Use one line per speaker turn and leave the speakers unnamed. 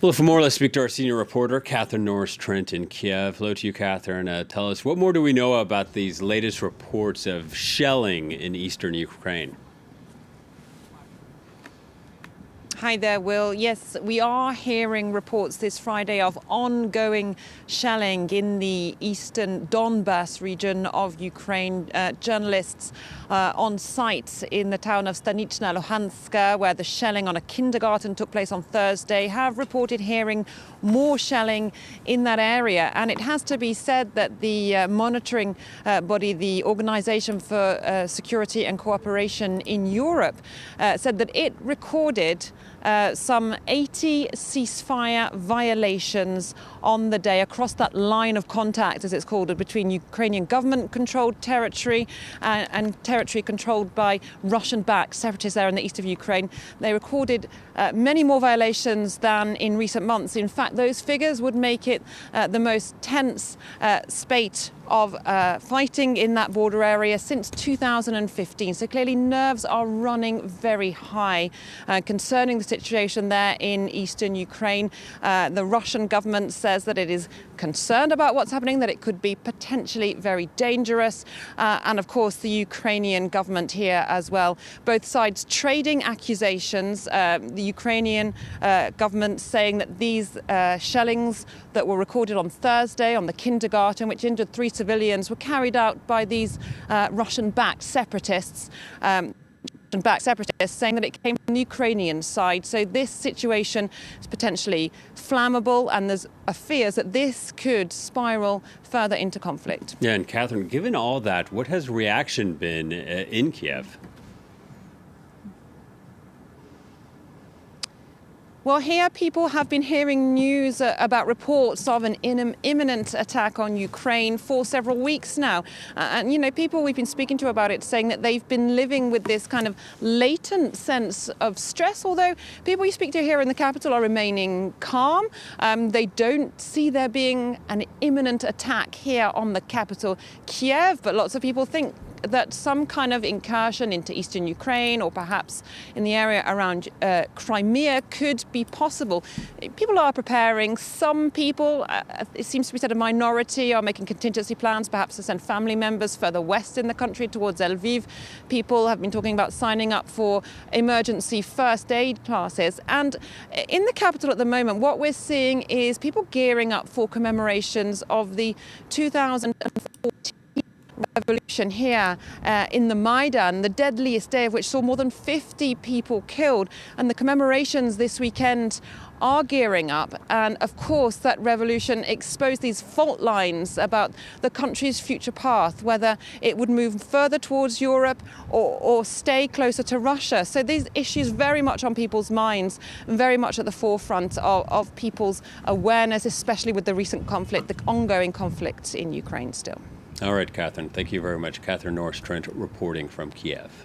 Well, for more, let's speak to our senior reporter, Catherine Norris-Trent in Kyiv. Hello to you, Catherine. Tell us, what more do we know about these latest reports of shelling in eastern Ukraine?
Hi there, Will. Yes, we are hearing reports this Friday of ongoing shelling in the eastern Donbas region of Ukraine. Journalists on site in the town of Stanitsna Luhanska, where the shelling on a kindergarten took place on Thursday, have reported hearing more shelling in that area. And it has to be said that the monitoring body, the Organization for Security and Cooperation in Europe, said that it recorded some 80 ceasefire violations on the day across that line of contact, as it's called, between Ukrainian government-controlled territory and territory controlled by Russian-backed separatists there in the east of Ukraine. They recorded many more violations than in recent months. In fact, those figures would make it the most tense spate of fighting in that border area since 2015. So clearly nerves are running very high concerning the situation there in eastern Ukraine. The Russian government says that it is concerned about what's happening, that it could be potentially very dangerous. And of course, the Ukrainian government here as well. Both sides trading accusations. The Ukrainian government saying that these shellings that were recorded on Thursday on the kindergarten, which injured 3 civilians, were carried out by these Russian-backed separatists. Saying that it came from the Ukrainian side. So this situation is potentially flammable, and there's a fear that this could spiral further into conflict.
Yeah, and Catherine, given all that, what has reaction been in Kyiv?
Well, here people have been hearing news about reports of an imminent attack on Ukraine for several weeks now. And, you know, people we've been speaking to about it saying that they've been living with this kind of latent sense of stress, although people you speak to here in the capital are remaining calm. They don't see there being an imminent attack here on the capital, Kyiv, but lots of people think that some kind of incursion into eastern Ukraine or perhaps in the area around Crimea could be possible. People are preparing. Some people, it seems to be said a minority, are making contingency plans, perhaps to send family members further west in the country towards Lviv. People have been talking about signing up for emergency first aid classes. And in the capital at the moment, what we're seeing is people gearing up for commemorations of the 2014 revolution here in the Maidan, the deadliest day of which saw more than 50 people killed. And the commemorations this weekend are gearing up. And of course, that revolution exposed these fault lines about the country's future path, whether it would move further towards Europe or stay closer to Russia. So these issues very much on people's minds, very much at the forefront of people's awareness, especially with the recent conflict, the ongoing conflict in Ukraine still.
All right, Catherine. Thank you very much. Catherine Norris-Trent reporting from Kyiv.